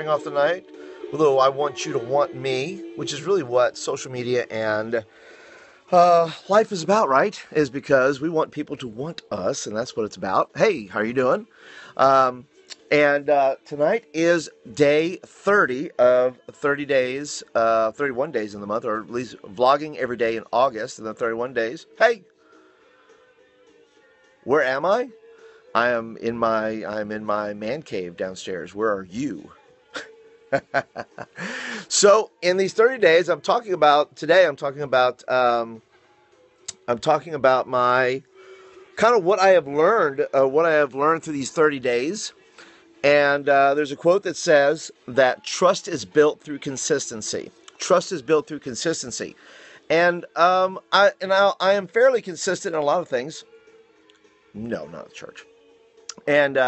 starting off the night with a little I Want You to Want Me, which is really what social media and life is about, right? Is because we want people to want us, and that's what it's about. Hey, how are you doing? Tonight is day 30 of 30 days, 31 days in the month, or at least vlogging every day in August, and then 31 days. Hey, where am I? I'm in my man cave downstairs. Where are you? So in these 30 days, I'm talking about my kind of what I have learned through these 30 days. And there's a quote that says that trust is built through consistency. Trust is built through consistency. And I am fairly consistent in a lot of things. No, not the church. And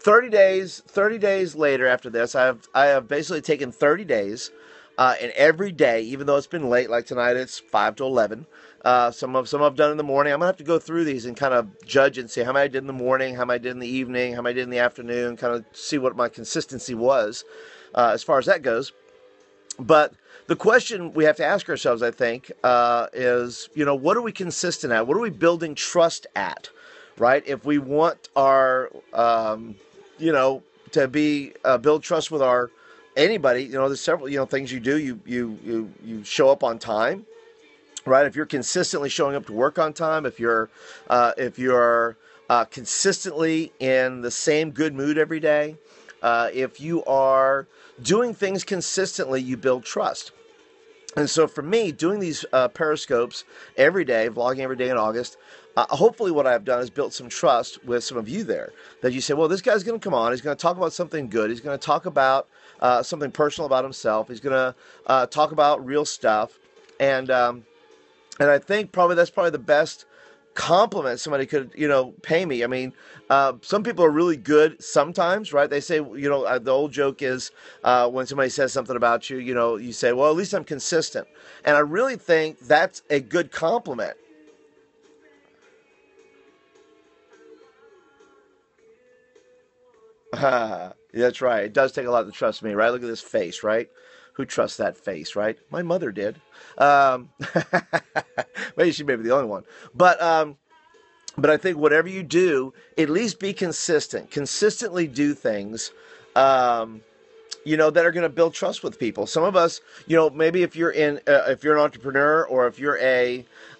30 days later after this, I have basically taken 30 days, and every day, even though it's been late, like tonight it's 5 to 11. Some I've done in the morning. I'm gonna have to go through these and kind of judge and see how many I did in the morning, how many I did in the evening, how many I did in the afternoon, kind of see what my consistency was as far as that goes. But the question we have to ask ourselves, I think, is, what are we consistent at? What are we building trust at? Right? If we want our, to be build trust with anybody, there's several, things you do. You show up on time, right? If you're consistently showing up to work on time, if you're consistently in the same good mood every day, if you are doing things consistently, you build trust. And so for me, doing these periscopes every day, vlogging every day in August, hopefully what I've done is built some trust with some of you there. That you say, well, this guy's going to come on. He's going to talk about something good. He's going to talk about something personal about himself. He's going to talk about real stuff. And I think that's probably the best compliment somebody could, pay me. I mean, some people are really good sometimes, right? They say, the old joke is when somebody says something about you, you say, well, at least I'm consistent. And I really think that's a good compliment. That's right. It does take a lot to trust me, right? Look at this face, right? Who trusts that face, right? My mother did. Maybe she may be the only one. But I think whatever you do, at least be consistent. Consistently do things, that are going to build trust with people. Some of us, maybe if you're an entrepreneur, or if you're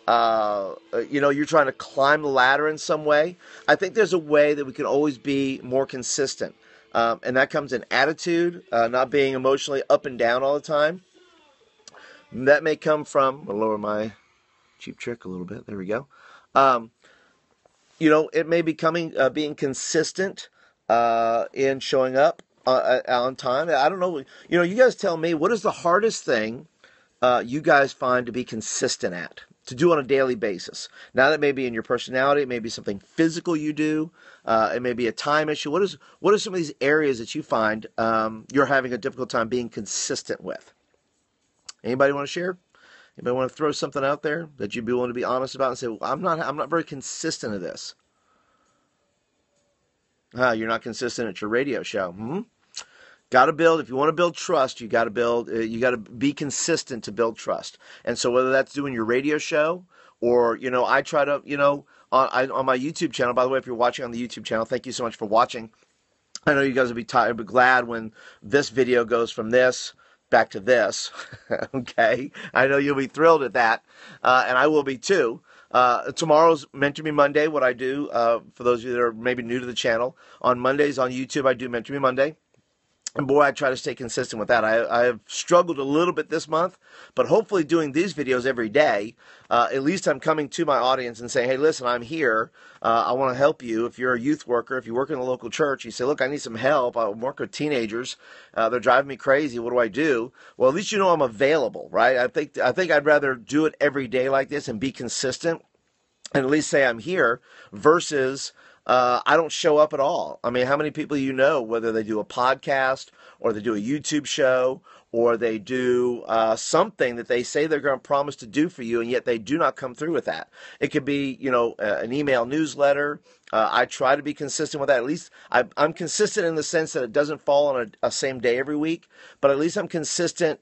you're trying to climb the ladder in some way, I think there's a way that we can always be more consistent. And that comes in attitude, not being emotionally up and down all the time. That may come from, I'll lower my cheap trick a little bit. There we go. It may be being consistent in showing up on time. I don't know. You guys tell me, what is the hardest thing you guys find to be consistent at, to do on a daily basis? Now, that may be in your personality. It may be something physical you do. It may be a time issue. What are some of these areas that you find you're having a difficult time being consistent with? Anybody want to share? Anybody want to throw something out there that you'd be willing to be honest about and say, well, I'm not very consistent at this? You're not consistent at your radio show. Got to build. If you want to build trust, you got to be consistent to build trust. And so whether that's doing your radio show, or I try to on my YouTube channel. By the way, if you're watching on the YouTube channel, thank you so much for watching. I know you guys will be glad when this video goes from this back to this. Okay, I know you'll be thrilled at that, and I will be too. Tomorrow's Mentor Me Monday. What I do, for those of you that are maybe new to the channel, on Mondays on YouTube, I do Mentor Me Monday. And boy, I try to stay consistent with that. I have struggled a little bit this month, but hopefully doing these videos every day, at least I'm coming to my audience and saying, hey, listen, I'm here. I want to help you. If you're a youth worker, if you work in a local church, you say, look, I need some help. I work with teenagers. They're driving me crazy. What do I do? Well, at least I'm available, right? I think I'd rather do it every day like this and be consistent and at least say I'm here versus I don't show up at all. I mean, how many people whether they do a podcast or they do a YouTube show or they do something that they say they're going to promise to do for you, and yet they do not come through with that. It could be, an email newsletter. I try to be consistent with that. At least I'm consistent in the sense that it doesn't fall on a same day every week, but at least I'm consistent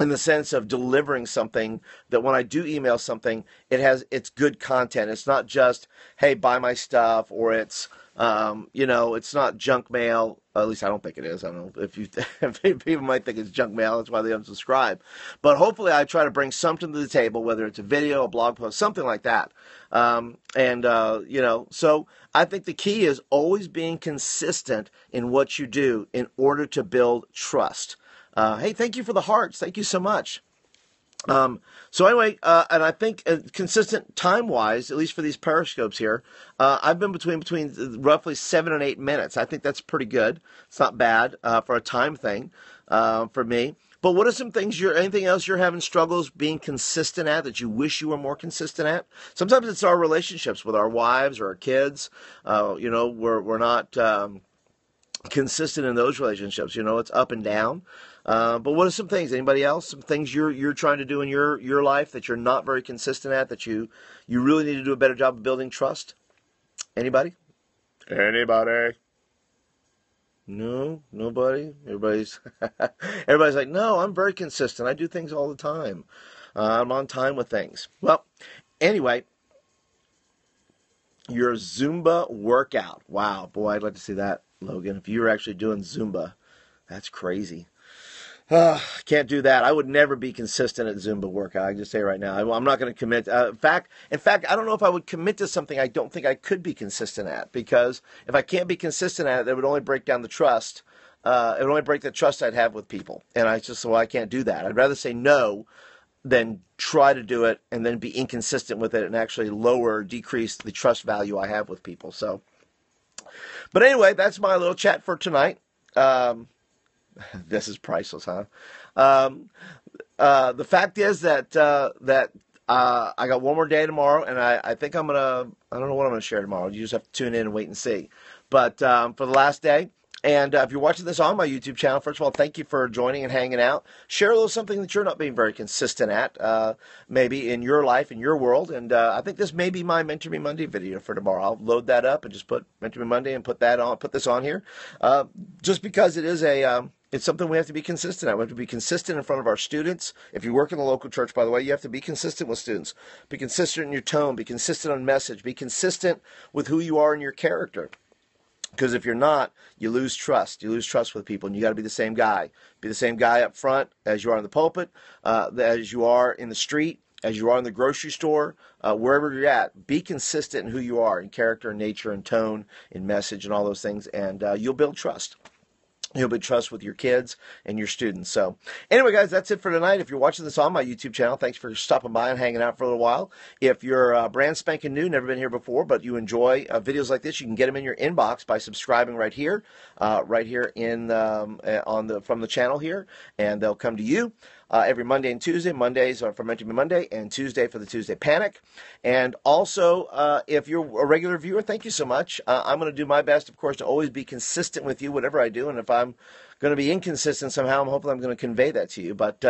in the sense of delivering something that when I do email something, it's good content. It's not just, hey, buy my stuff, or it's, it's not junk mail. At least I don't think it is. I don't know if people might think it's junk mail. That's why they unsubscribe. But hopefully I try to bring something to the table, whether it's a video, a blog post, something like that. So I think the key is always being consistent in what you do in order to build trust. Hey, thank you for the hearts. Thank you so much. So anyway, and I think consistent time-wise, at least for these periscopes here, I've been between roughly 7 and 8 minutes. I think that's pretty good. It's not bad for a time thing for me. But what are some things anything else you're having struggles being consistent at that you wish you were more consistent at? Sometimes it's our relationships with our wives or our kids. We're not consistent in those relationships. It's up and down. But what are some things? Anybody else? Some things you're trying to do in your life that you're not very consistent at, that you really need to do a better job of building trust? Anybody? Anybody? No? Nobody? Everybody's like, no, I'm very consistent. I do things all the time. I'm on time with things. Well, anyway, your Zumba workout. Wow, boy, I'd like to see that, Logan. If you were actually doing Zumba, that's crazy. Can't do that. I would never be consistent at Zumba workout. I can just say right now, I'm not going to commit. In fact, I don't know if I would commit to something I don't think I could be consistent at, because if I can't be consistent at it, that would only break down the trust. It would only break the trust I'd have with people. And I can't do that. I'd rather say no than try to do it and then be inconsistent with it and actually decrease the trust value I have with people. So, but anyway, that's my little chat for tonight. This is priceless, huh? The fact is that I got one more day tomorrow, and I think I don't know what I'm gonna share tomorrow. You just have to tune in and wait and see. But for the last day, and if you're watching this on my YouTube channel, first of all, thank you for joining and hanging out. Share a little something that you're not being very consistent at, maybe in your life, in your world. And I think this may be my Mentor Me Monday video for tomorrow. I'll load that up and just put Mentor Me Monday and put this on here, just because it is it's something we have to be consistent at. We have to be consistent in front of our students. If you work in the local church, by the way, you have to be consistent with students. Be consistent in your tone. Be consistent on message. Be consistent with who you are and your character. Because if you're not, you lose trust. You lose trust with people, and you got to be the same guy. Be the same guy up front as you are in the pulpit, as you are in the street, as you are in the grocery store, wherever you're at. Be consistent in who you are, in character, in nature, in tone, in message, and all those things, and you'll build trust. You'll build trust with your kids and your students. So anyway, guys, that's it for tonight. If you're watching this on my YouTube channel, thanks for stopping by and hanging out for a little while. If you're brand spanking new, never been here before, but you enjoy videos like this, you can get them in your inbox by subscribing right here in from the channel here, and they'll come to you. Every Monday and Tuesday. Mondays are for Mentor Me Monday, and Tuesday for the Tuesday Panic. And also, if you're a regular viewer, thank you so much. I'm going to do my best, of course, to always be consistent with you, whatever I do. And if I'm going to be inconsistent somehow, hopefully I'm going to convey that to you. But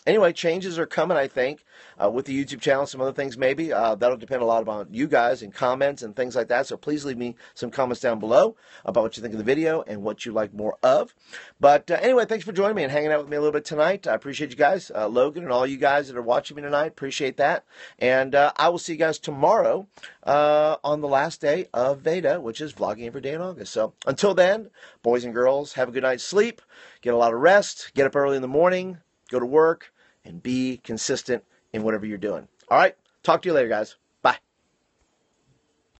anyway, changes are coming, I think, with the YouTube channel, some other things maybe. That'll depend a lot on you guys and comments and things like that. So please leave me some comments down below about what you think of the video and what you like more of. But anyway, thanks for joining me and hanging out with me a little bit tonight. I appreciate you guys, Logan and all you guys that are watching me tonight. Appreciate that. And I will see you guys tomorrow on the last day of Veda, which is vlogging every day in August. So until then, boys and girls, have a good night's sleep, get a lot of rest, get up early in the morning, go to work, and be consistent in whatever you're doing. All right, talk to you later, guys.